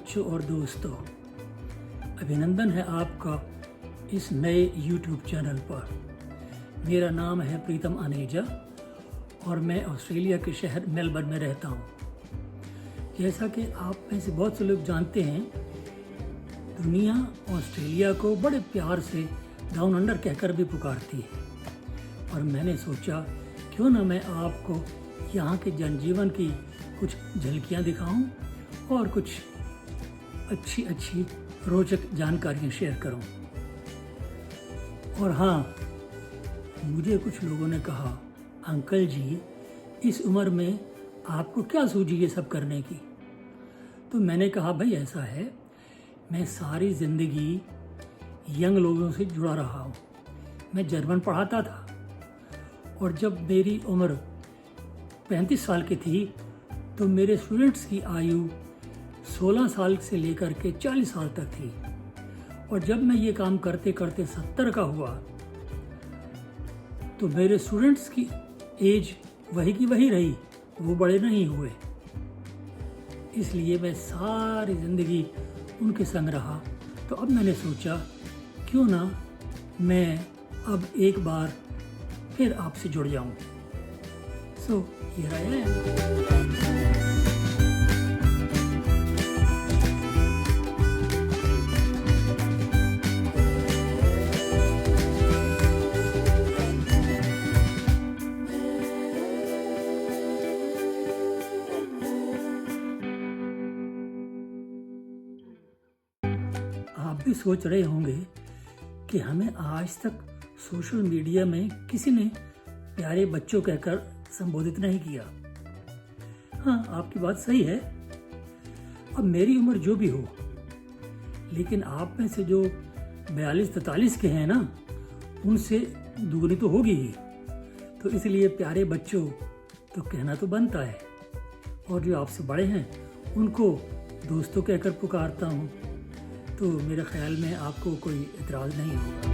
बच्चों और दोस्तों, अभिनंदन है आपका इस नए YouTube चैनल पर। मेरा नाम है प्रीतम अनेजा और मैं ऑस्ट्रेलिया के शहर मेलबर्न में रहता हूँ। जैसा कि आप में से बहुत से लोग जानते हैं, दुनिया ऑस्ट्रेलिया को बड़े प्यार से डाउन अंडर कहकर भी पुकारती है। और मैंने सोचा क्यों ना मैं आपको यहाँ के जनजीवन की कुछ झलकियाँ दिखाऊं और कुछ अच्छी रोचक जानकारियाँ शेयर करूं। और हाँ, मुझे कुछ लोगों ने कहा, अंकल जी इस उम्र में आपको क्या सूझी ये सब करने की। तो मैंने कहा भाई ऐसा है, मैं सारी ज़िंदगी यंग लोगों से जुड़ा रहा हूँ। मैं जर्मन पढ़ाता था और जब मेरी उम्र 35 साल की थी तो मेरे स्टूडेंट्स की आयु 16 साल से लेकर के 40 साल तक थी। और जब मैं ये काम करते करते 70 का हुआ तो मेरे स्टूडेंट्स की एज वही की वही रही, वो बड़े नहीं हुए। इसलिए मैं सारी ज़िंदगी उनके संग रहा। तो अब मैंने सोचा क्यों ना मैं अब एक बार फिर आपसे जुड़ जाऊं। So here I am. आप भी सोच रहे होंगे कि हमें आज तक सोशल मीडिया में किसी ने प्यारे बच्चों कहकर संबोधित नहीं किया। हाँ, आपकी बात सही है। अब मेरी उम्र जो भी हो, लेकिन आप में से जो 42-43 के हैं ना, उनसे दूरी तो होगी ही। तो इसलिए प्यारे बच्चों तो कहना तो बनता है। और जो आपसे बड़े हैं उनको दोस्तों कहकर पुकारता हूँ। तो मेरे ख्याल में आपको कोई इतराज़ नहीं होगा।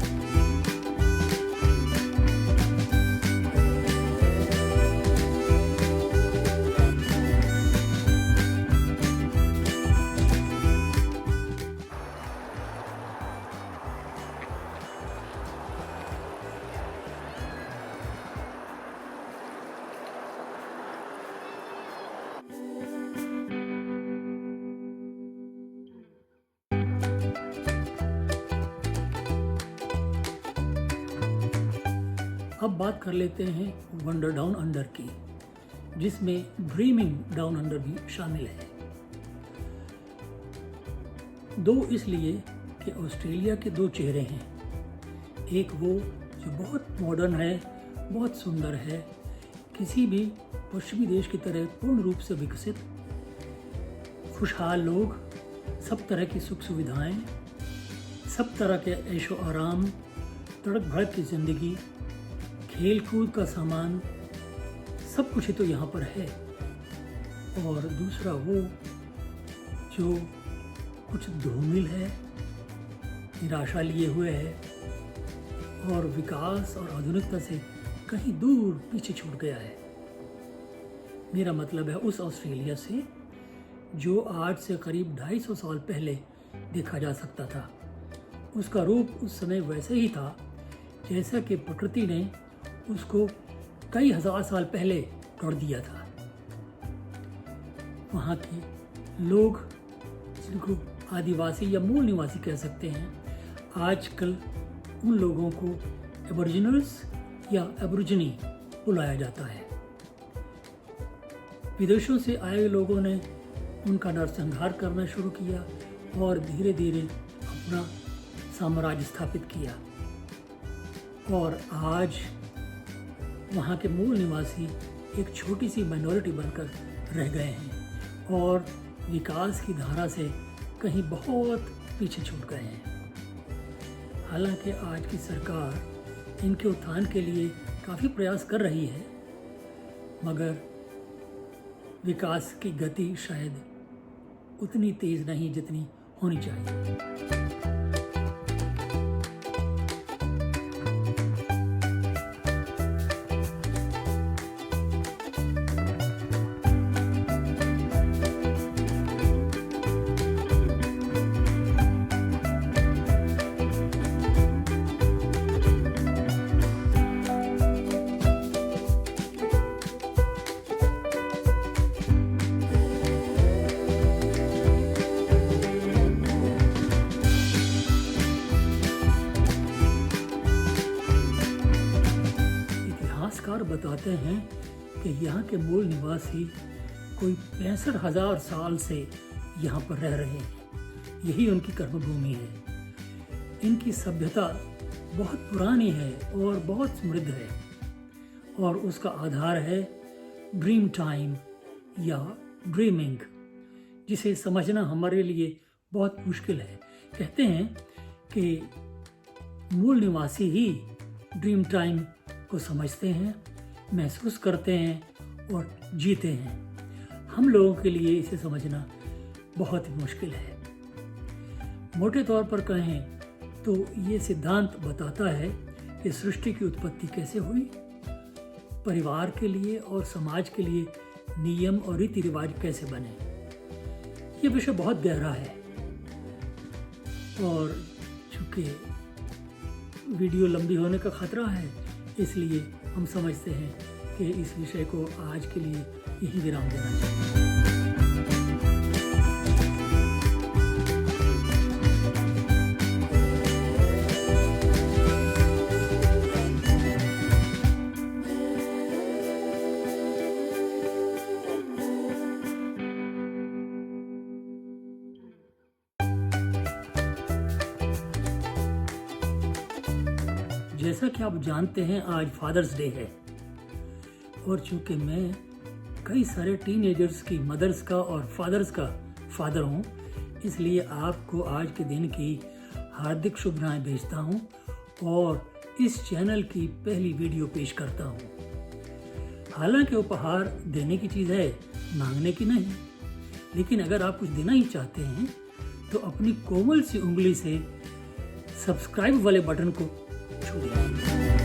अब बात कर लेते हैं वंडर डाउन अंडर की, जिसमें ड्रीमिंग डाउन अंडर भी शामिल है। दो इसलिए कि ऑस्ट्रेलिया के दो चेहरे हैं। एक वो जो बहुत मॉडर्न है, बहुत सुंदर है, किसी भी पश्चिमी देश की तरह पूर्ण रूप से विकसित, खुशहाल लोग, सब तरह की सुख सुविधाएं, सब तरह के ऐशो आराम, तड़क भड़क की ज़िंदगी, खेल कूद का सामान, सब कुछ ही तो यहाँ पर है। और दूसरा वो जो कुछ धूमिल है, निराशा लिए हुए है और विकास और आधुनिकता से कहीं दूर पीछे छूट गया है। मेरा मतलब है उस ऑस्ट्रेलिया से जो आज से करीब 250 साल पहले देखा जा सकता था। उसका रूप उस समय वैसे ही था जैसा कि प्रकृति ने उसको कई हजार साल पहले तोड़ दिया था। वहाँ के लोग, जिनको आदिवासी या मूल निवासी कह सकते हैं, आजकल उन लोगों को एबोरिजिनल्स या एबोरिजिनी बुलाया जाता है। विदेशों से आए हुए लोगों ने उनका नरसंहार करना शुरू किया और धीरे धीरे अपना साम्राज्य स्थापित किया। और आज वहाँ के मूल निवासी एक छोटी सी माइनॉरिटी बनकर रह गए हैं और विकास की धारा से कहीं बहुत पीछे छूट गए हैं। हालांकि आज की सरकार इनके उत्थान के लिए काफ़ी प्रयास कर रही है, मगर विकास की गति शायद उतनी तेज़ नहीं जितनी होनी चाहिए। बताते हैं कि यहाँ के मूल निवासी कोई 65,000 साल से यहाँ पर रह रहे हैं। यही उनकी कर्मभूमि है। इनकी सभ्यता बहुत पुरानी है और बहुत समृद्ध है, और उसका आधार है ड्रीम टाइम या ड्रीमिंग, जिसे समझना हमारे लिए बहुत मुश्किल है। कहते हैं कि मूल निवासी ही ड्रीम टाइम को समझते हैं, महसूस करते हैं और जीते हैं। हम लोगों के लिए इसे समझना बहुत ही मुश्किल है। मोटे तौर पर कहें तो ये सिद्धांत बताता है कि सृष्टि की उत्पत्ति कैसे हुई, परिवार के लिए और समाज के लिए नियम और रीति रिवाज कैसे बने। ये विषय बहुत गहरा है, और चूंकि वीडियो लंबी होने का खतरा है, इसलिए हम समझते हैं कि इस विषय को आज के लिए यही विराम देना चाहिए। जैसा कि आप जानते हैं, आज फादर्स डे है, और चूंकि मैं कई सारे टीनेजर्स की मदर्स का और फादर्स का फादर हूं, इसलिए आपको आज के दिन की हार्दिक शुभकामनाएं भेजता हूं और इस चैनल की पहली वीडियो पेश करता हूं। हालांकि उपहार देने की चीज़ है, मांगने की नहीं, लेकिन अगर आप कुछ देना ही चाहते हैं तो अपनी कोमल सी उंगली से सब्सक्राइब वाले बटन को छू दीजिए।